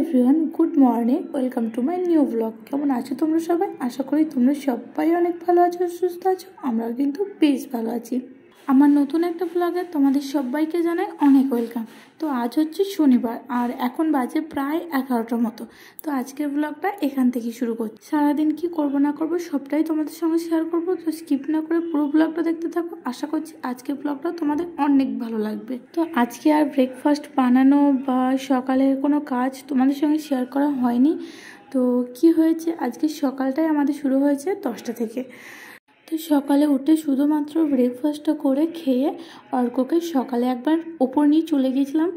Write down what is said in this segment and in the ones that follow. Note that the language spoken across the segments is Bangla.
Everyone, good morning. Welcome to my new blog. কেমন আছো তোমরা সবাই? আশা করি তোমরা সবাই অনেক ভালো আছো, সুস্থ আছো। আমরাও কিন্তু বেশ ভালো আছি। আমার নতুন একটা ব্লগে তোমাদের সবাইকে জানাই অনেক ওয়েলকাম। তো আজ হচ্ছে শনিবার আর এখন বাজে প্রায় 11টার মতো। তো আজকের ব্লগটা এখান থেকে শুরু করছি। সারাদিন কি করব না করব সবটাই তোমাদের সঙ্গে শেয়ার করব। তো স্কিপ না করে পুরো ব্লগটা দেখতে থাকো। আশা করছি আজকের ব্লগটা তোমাদের অনেক ভালো লাগবে। তো আজকে আর ব্রেকফাস্ট বানানো বা সকালের কোনো কাজ তোমাদের সঙ্গে শেয়ার করা হয়নি। তো কি হয়েছে, আজকে সকালটাই আমাদের শুরু হয়েছে 10টা থেকে। তো সকালে উঠে শুধুমাত্র ব্রেকফাস্টটা করে খেয়ে অর্ককে সকালে একবার ওপর নিয়ে চলে গিয়েছিলাম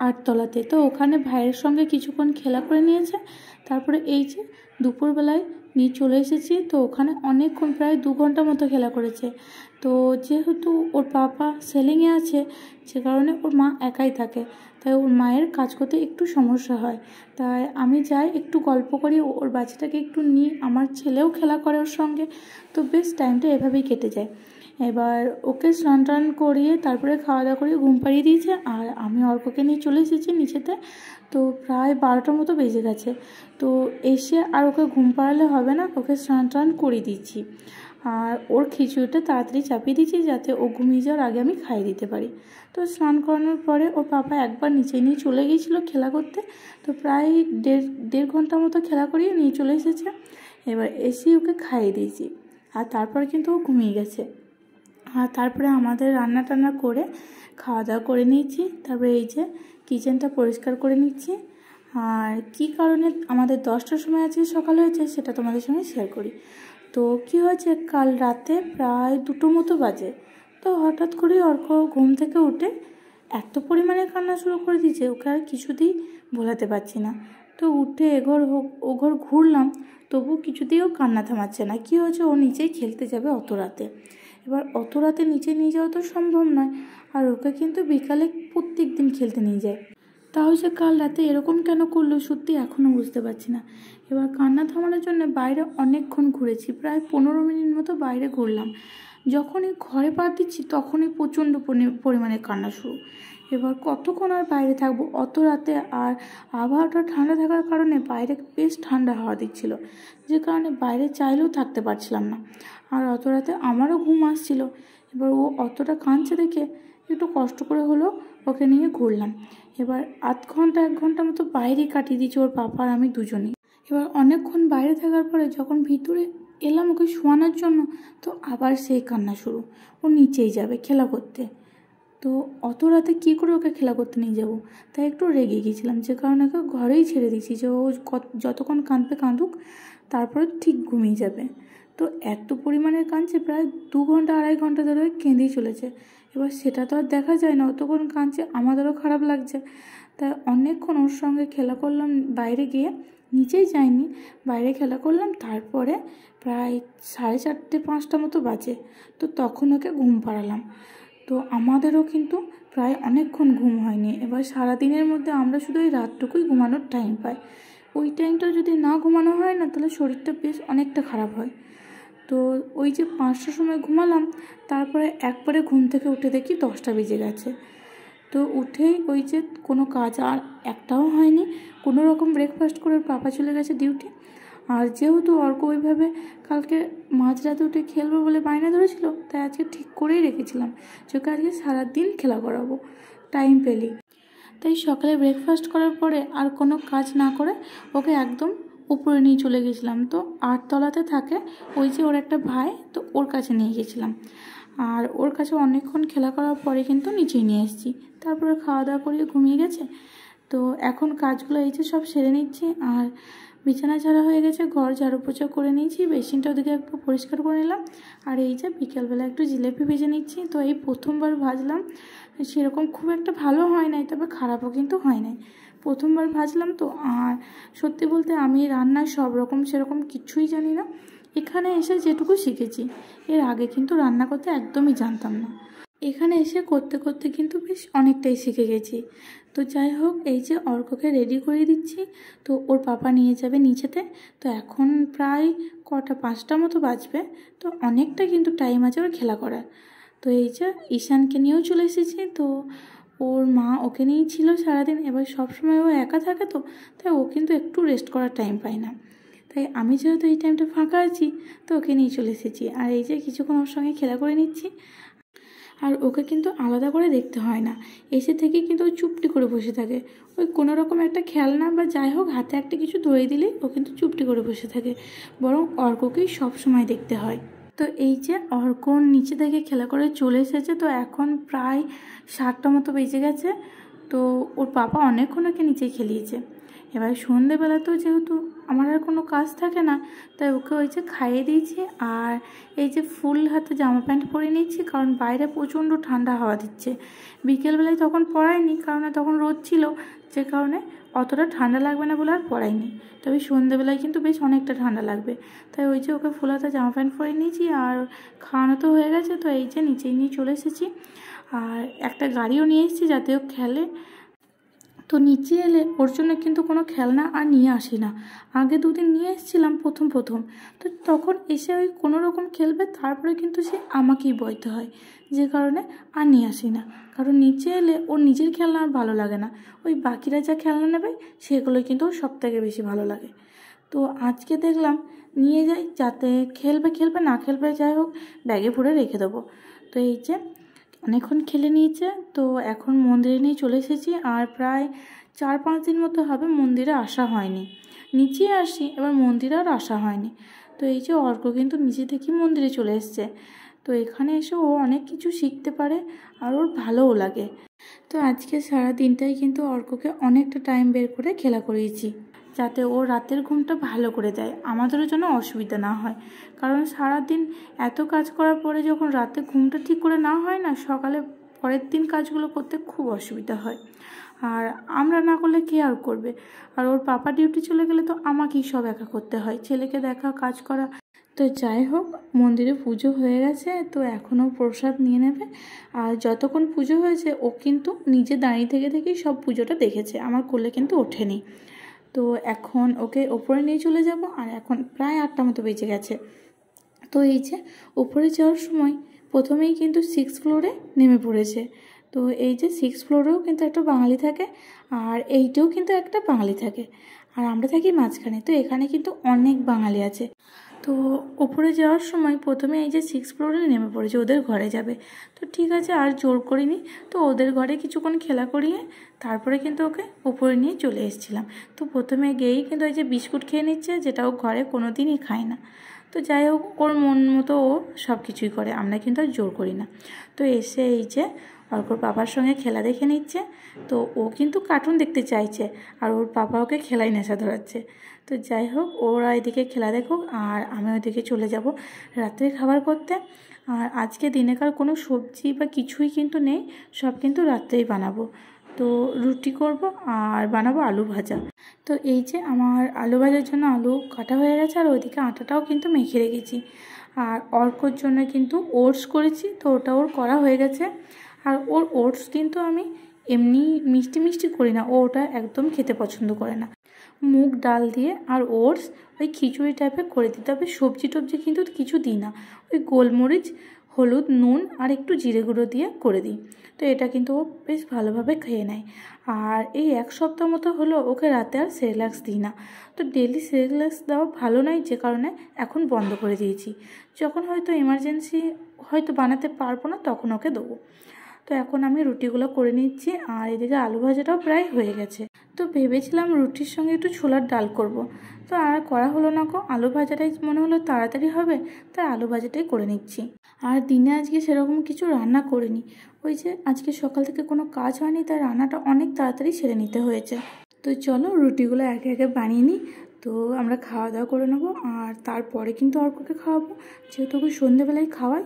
8তলাতে। তো ওখানে ভাইয়ের সঙ্গে কিছুক্ষণ খেলা করে নিয়েছে। তারপরে এই যে দুপুরবেলায় নিয়ে চলে এসেছি। তো ওখানে অনেকক্ষণ প্রায় 2 ঘন্টা মতো খেলা করেছে। তো যেহেতু ওর পাপা সেলিংয়ে আছে, যে কারণে ওর মা একাই থাকে, তাই ওর মায়ের কাজ করতে একটু সমস্যা হয়। তাই আমি যাই একটু গল্প করি, ওর বাচ্চাটাকে একটু নিই, আমার ছেলেও খেলা করে ওর সঙ্গে। তো বেশ টাইমটা এভাবেই কেটে যায়। এবার ওকে স্নান টান করিয়ে তারপরে খাওয়া দাওয়া করিয়ে ঘুম পাড়িয়ে দিয়েছে আর আমি অর্ককে নিয়ে চলে এসেছি নিচেতে। তো প্রায় 12টার মতো বেজে গেছে। তো এসে আর ওকে ঘুম পাড়ালে হবে না, ওকে স্নান টান করিয়ে দিচ্ছি আর ওর খিচুড়িটা তাড়াতাড়ি চাপিয়ে দিচ্ছি যাতে ও ঘুমিয়ে যাওয়ার আগে আমি খাইয়ে দিতে পারি। তো স্নান করানোর পরে ওর পাপা একবার নিচে নিয়ে চলে গিয়েছিলো খেলা করতে। তো প্রায় দেড় ঘন্টা মতো খেলা করিয়ে নিয়ে চলে এসেছে। এবার এসে ওকে খাইয়ে দিয়েছি আর তারপর কিন্তু ও ঘুমিয়ে গেছে। আর তারপরে আমাদের রান্না টান্না করে খাওয়া দাওয়া করে নিয়েছি। তারপরে এই যে কিচেনটা পরিষ্কার করে নিচ্ছি। আর কি কারণে আমাদের 10টার সময় আজকে সকাল হয়েছে সেটা তোমাদের সঙ্গে শেয়ার করি। তো কি হয়েছে, কাল রাতে প্রায় 2টো মতো বাজে। তো হঠাৎ করে অর্ক ঘুম থেকে উঠে এত পরিমাণে কান্না শুরু করে দিয়েছে, ওকে আর কিছুতেই ভোলাতে পারছি না। তো উঠে এঘর হোক ওঘর ঘুরলাম, তবু কিছুতেই ও কান্না থামাচ্ছে না। কী হয়েছে, ও নিচেই খেলতে যাবে অত রাতে। এবার অত রাতে নিচে নিয়ে যাওয়া তো সম্ভব নয়, আর ওকে কিন্তু বিকালে প্রত্যেক দিন খেলতে নিয়ে যায়। তাও যে কাল রাতে এরকম কেন করলো সত্যি এখনও বুঝতে পারছি না। এবার কান্না থামানোর জন্য বাইরে অনেকক্ষণ ঘুরেছি, প্রায় 15 মিনিট মতো বাইরে ঘুরলাম। যখনই ঘরে পা দিচ্ছি তখনই প্রচণ্ড পরিমাণে কান্না শুরু। এবার কতক্ষণ আর বাইরে থাকবো অত রাতে, আর আবহাওয়াটা ঠান্ডা থাকার কারণে বাইরে বেশ ঠান্ডা হাওয়া দিচ্ছিল, যে কারণে বাইরে চাইলেও থাকতে পারছিলাম না। আর অত রাতে আমারও ঘুম আসছিল। এবার ও অতটা কাঁদছে দেখে একটু কষ্ট করে হলেও ওকে নিয়ে ঘুরলাম। এবার 1 ঘন্টা মতো বাইরেই কাটিয়ে দিয়েছি ওর পাপা আর আমি দুজনেই। এবার অনেকক্ষণ বাইরে থাকার পরে যখন ভিতরে এলাম ওকে শোয়ানোর জন্য, তো আবার সেই কান্না শুরু। ও নিচেই যাবে খেলা করতে। তো অত রাতে কী করে ওকে খেলা করতে নিয়ে যাব, তাই একটু রেগে গিয়েছিলাম, যে কারণে ওকে ঘরেই ছেড়ে দিয়েছি যে ও যতক্ষণ কাঁদবে কাঁদুক, তারপরে ঠিক ঘুমিয়ে যাবে। তো এত পরিমাণে কাঁদছে, প্রায় 2 ঘন্টা 2.5 ঘন্টা ধরে কেঁদেই চলেছে। এবার সেটা তো আর দেখা যায় না, অতক্ষণ কাঁদছে, আমাদেরও খারাপ লাগছে। তাই অনেকক্ষণ ওর সঙ্গে খেলা করলাম বাইরে গিয়ে, নিচেই যাইনি, বাইরে খেলা করলাম। তারপরে প্রায় 4:30 5টা মতো বাজে। তো তখন ওকে ঘুম পাড়ালাম। তো আমাদেরও কিন্তু প্রায় অনেকক্ষণ ঘুম হয়নি। এবার সারাদিনের মধ্যে আমরা শুধু ওই রাতটুকুই ঘুমানোর টাইম পাই। ওই টাইমটা যদি না ঘুমানো হয় না, তাহলে শরীরটা বেশ অনেকটা খারাপ হয়। তো ওই যে 5টার সময় ঘুমালাম, তারপরে একবারে ঘুম থেকে উঠে দেখি 10টা বেজে গেছে। তো উঠেই ওই যে কোনো কাজ আর একটাও হয়নি, কোনো রকম ব্রেকফাস্ট করে পাপা চলে গেছে ডিউটি। আর যেহেতু অর্ক ওইভাবে কালকে মাঝরাতে উঠে খেলবো বলে বায়না ধরেছিল, তাই আজকে ঠিক করেই রেখেছিলাম যে ওকে আজকে সারাদিন খেলা করাবো টাইম পেলেই। তাই সকালে ব্রেকফাস্ট করার পরে আর কোনো কাজ না করে ওকে একদম উপরে নিয়ে চলে গেছিলাম। তো 8তলাতে থাকে ওই যে ওর একটা ভাই, তো ওর কাছে নিয়ে গেছিলাম। আর ওর কাছে অনেকক্ষণ খেলা করার পরে কিন্তু নিচেই নিয়ে এসেছি। তারপরে খাওয়া দাওয়া করিয়ে ঘুমিয়ে গেছে। তো এখন কাজগুলো এই যে সব সেরে নিচ্ছি। আর বিছানা ঝাড়া হয়ে গেছে, ঘর ঝাড়ু পোছা করে নিয়েছি, বেসিনটা ওদিকে একটু পরিষ্কার করে নিলাম। আর এই যে বিকেলবেলা একটু জিলেপি ভেজে নিচ্ছি। তো এই প্রথমবার ভাজলাম, সেরকম খুব একটা ভালো হয় নাই, তবে খারাপও কিন্তু হয় নাই। প্রথমবার ভাজলাম তো। আর সত্যি বলতে আমি রান্নার সব রকম সেরকম কিছুই জানি না, এখানে এসে যেটুকু শিখেছি। এর আগে কিন্তু রান্না করতে একদমই জানতাম না। এখানে এসে করতে করতে কিন্তু বেশ অনেকটাই শিখে গেছি। তো যাই হোক, এই যে অর্ককে রেডি করে দিচ্ছি। তো ওর পাপা নিয়ে যাবে নিচেতে। তো এখন প্রায় 5টা মতো বাজবে। তো অনেকটা কিন্তু টাইম আছে ওর খেলা করার। তো এই যে ঈশানকে নিয়েও চলে এসেছি। তো ওর মা ওকে নিয়েই ছিল সারাদিন। এবার সবসময় ও একা থাকে তো, তাই ও কিন্তু একটু রেস্ট করার টাইম পায় না। তাই আমি যেহেতু এই টাইমটা ফাঁকা আছি তো ওকে নিয়ে চলে এসেছি। আর এই যে কিছুক্ষণ ওর সঙ্গে খেলা করে নিচ্ছি। আর ওকে কিন্তু আলাদা করে দেখতে হয় না, এসে থেকে কিন্তু ওই চুপটি করে বসে থাকে। ওই কোনো রকম একটা খেলনা বা যাই হোক হাতে একটা কিছু ধরে দিলেই ও কিন্তু চুপটি করে বসে থাকে, বরং অর্ককেই সব সময় দেখতে হয়। তো এই যে অর্ক নিচে থেকে খেলা করে চলে এসেছে। তো এখন প্রায় 7টা মতো বেজে গেছে। তো ওর পাপা অনেকক্ষণ ওকে নিচে খেলিয়েছে। এবার সন্ধেবেলা তো যেহেতু আমার আর কোনো কাজ থাকে না, তাই ওকে ওই যে খাইয়ে দিয়েছি। আর এই যে ফুল হাতে জামা প্যান্ট পরে নিচ্ছি, কারণ বাইরে প্রচণ্ড ঠান্ডা হাওয়া দিচ্ছে। বিকেলবেলায় তখন পরাইনি, কারণ তখন রোদ ছিল, যে কারণে অতটা ঠান্ডা লাগবে না বলে আর পরাইনি। তবে সন্ধেবেলায় কিন্তু বেশ অনেকটা ঠান্ডা লাগবে। তাই ওই যে ওকে ফুল হাতে জামা প্যান্ট পরে নিয়েছি। আর খাওয়ানো তো হয়ে গেছে, তো এই যে নিচেই নিয়ে চলে এসেছি। আর একটা গাড়িও নিয়ে এসেছি যাতে ও খেলে। তো নিচে এলে ওর জন্য কিন্তু কোনো খেলনা আর নিয়ে আসি না। আগে 2 দিন নিয়ে এসেছিলাম প্রথম তো তখন এসে ওই কোনো রকম খেলবে, তারপরে কিন্তু সে আমাকেই বইতে হয়, যে কারণে আর নিয়ে আসি না। কারণ নিচে এলে ওর নিজের খেলনা আর ভালো লাগে না, ওই বাকিরা যা খেলনা নেবে সেগুলোই কিন্তু ওর সবথেকে বেশি ভালো লাগে। তো আজকে দেখলাম নিয়ে যাই, যাতে খেলবে না খেলবে যাই হোক ব্যাগে ভরে রেখে দেবো। তো এই যে অনেকক্ষণ খেলে নিয়েছে। তো এখন মন্দিরে নিয়ে চলে এসেছি। আর প্রায় 4-5 দিন মতো হবে মন্দিরে আসা হয়নি। নিচে আসি, এবার মন্দিরে আর আসা হয়নি। তো এই যে অর্ক কিন্তু নিচে থেকেই মন্দিরে চলে এসছে। তো এখানে এসে ও অনেক কিছু শিখতে পারে আর ওর ভালোও লাগে। তো আজকে সারা দিনটাই কিন্তু অর্ককে অনেকটা টাইম বের করে খেলা করিয়েছি, যাতে ও রাতের ঘুমটা ভালো করে দেয়, আমাদেরও যেন অসুবিধা না হয়। কারণ সারাদিন এত কাজ করার পরে যখন রাতে ঘুমটা ঠিক করে না হয় না, সকালে পরের দিন কাজগুলো করতে খুব অসুবিধা হয়। আর আমরা না করলে কে আর করবে? আর ওর পাপা ডিউটি চলে গেলে তো আমাকেই সব একা করতে হয়, ছেলেকে দেখা, কাজ করা। তো যাই হোক, মন্দিরে পুজো হয়ে গেছে, তো এখনও প্রসাদ নিয়ে নেবে। আর যতক্ষণ পুজো হয়েছে ও কিন্তু নিজে দাঁড়িয়ে থেকেই সব পুজোটা দেখেছে, আমার কোলে কিন্তু ওঠেনি। তো এখন ওকে ওপরে নিয়ে চলে যাব। আর এখন প্রায় 8টা মতো বেজে গেছে। তো এই যে উপরে যাওয়ার সময় প্রথমেই কিন্তু 6th ফ্লোরে নেমে পড়েছে। তো এই যে 6th ফ্লোরেও কিন্তু একটা বাঙালি থাকে, আর এইটাও কিন্তু একটা বাঙালি থাকে, আর আমরা থাকি মাঝখানে। তো এখানে কিন্তু অনেক বাঙালি আছে। তো ওপরে যাওয়ার সময় প্রথমে এই যে 6th ফ্লোরে নেমে পড়েছে, ওদের ঘরে যাবে। তো ঠিক আছে, আর জোর করিনি। তো ওদের ঘরে কিছুক্ষণ খেলা করিয়ে তারপরে কিন্তু ওকে ওপরে নিয়ে চলে এসেছিলাম। তো প্রথমে গিয়েই কিন্তু এই যে বিস্কুট খেয়ে নিচ্ছে, যেটা ও ঘরে কোনো দিনই খায় না। তো যাই হোক, ওর মন মতো ও সব কিছুই করে, আমরা কিন্তু আর জোর করি না। তো এসে এই যে অর্কর পাপার সঙ্গে খেলা দেখে নিচ্ছে। তো ও কিন্তু কার্টুন দেখতে চাইছে, আর ওর পাপা ওকে খেলাই নেশা ধরাচ্ছে। তো যাই হোক, ওরা এদিকে খেলা দেখুক, আর আমি ওইদিকে চলে যাব রাত্রে খাবার করতে। আর আজকে দিনেকার কোনো সবজি বা কিছুই কিন্তু নেই, সব কিন্তু রাত্রেই বানাবো। তো রুটি করব আর বানাবো আলু ভাজা। তো এই যে আমার আলু ভাজার জন্য আলু কাটা হয়ে গেছে, আর ওইদিকে আটাটাও কিন্তু মেখে রেখেছি। আর অর্কর জন্য কিন্তু ওটস করেছি, তো ওটা ওর করা হয়ে গেছে। আর ওর ওটস কিন্তু আমি এমনি মিষ্টি করি না, ও ওটা একদম খেতে পছন্দ করে না। মুগ ডাল দিয়ে আর ওটস ওই খিচুড়ি টাইপের করে দিই, তবে সবজি টবজি কিন্তু কিছু দিই না, ওই গোলমরিচ, হলুদ, নুন আর একটু জিরে গুঁড়ো দিয়ে করে দিই। তো এটা কিন্তু ও বেশ ভালোভাবে খেয়ে নেয়। আর এই 1 সপ্তাহ মতো হলো ওকে রাতে আর সেরেল্যাক্স দিই না। তো ডেলি সেরেল্যাক্স দেওয়া ভালো নয়, যে কারণে এখন বন্ধ করে দিয়েছি। যখন হয়তো এমার্জেন্সি হয়তো বানাতে পারবো না, তখন ওকে দেবো। তো এখন আমি রুটিগুলো করে নিচ্ছি, আর এদিকে আলু ভাজাটাও প্রায় হয়ে গেছে। তো ভেবেছিলাম রুটির সঙ্গে একটু ছোলার ডাল করব, তো আর করা হলো না গো। আলু ভাজাটাই মনে হলো তাড়াতাড়ি হবে, তাই আলু ভাজাটাই করে নিচ্ছি। আর দিনে আজকে সেরকম কিছু রান্না করিনি, ওই যে আজকে সকাল থেকে কোনো কাজ হয়নি, তাই রান্নাটা অনেক তাড়াতাড়ি সেরে নিতে হয়েছে। তো চলো রুটিগুলো একে একে বানিয়ে নিই। তো আমরা খাওয়া দাওয়া করে নেবো, আর তারপরে কিন্তু অর্ককে খাওয়াবো, যেহেতু ওকে সন্ধ্যেবেলায় খাওয়াই,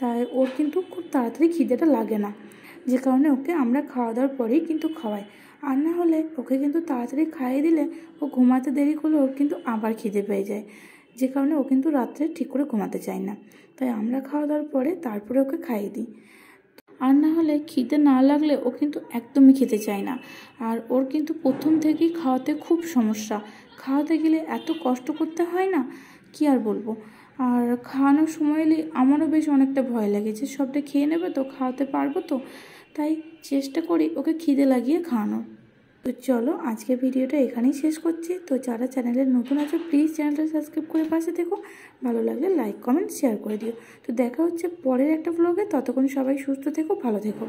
তাই ওর কিন্তু খুব তাড়াতাড়ি খিদেটা লাগে না, যে কারণে ওকে আমরা খাওয়া দাওয়ার পরেই কিন্তু খাওয়াই। আর না হলে ওকে কিন্তু তাড়াতাড়ি খাইয়ে দিলে ও ঘুমাতে দেরি করলে ওর কিন্তু আবার খিদে পেয়ে যায়, যে কারণে ও কিন্তু রাত্রে ঠিক করে ঘুমাতে চায় না। তাই আমরা খাওয়া দাওয়ার পরে তারপরে ওকে খাইয়ে দিই। আর না হলে খিদে না লাগলে ও কিন্তু একদমই খেতে চায় না। আর ওর কিন্তু প্রথম থেকেই খাওয়াতে খুব সমস্যা, খাওয়াতে গেলে এত কষ্ট করতে হয় না, কি আর বলবো। আর খাওয়ানোর সময় এলে আমারও বেশ অনেকটা ভয় লাগে যে সবটা খেয়ে নেবে তো, খাওয়াতে পারবো তো। তাই চেষ্টা করি ওকে খিদে লাগিয়ে খাওয়ানোর। তো চলো আজকে ভিডিওটা এখানেই শেষ করছি। তো যারা চ্যানেলে নতুন আছো প্লিজ চ্যানেলটা সাবস্ক্রাইব করে পাশে থেকো, ভালো লাগলে লাইক কমেন্ট শেয়ার করে দিও। তো দেখা হচ্ছে পরের একটা ব্লগে, ততক্ষণ সবাই সুস্থ থেকো, ভালো থেকো।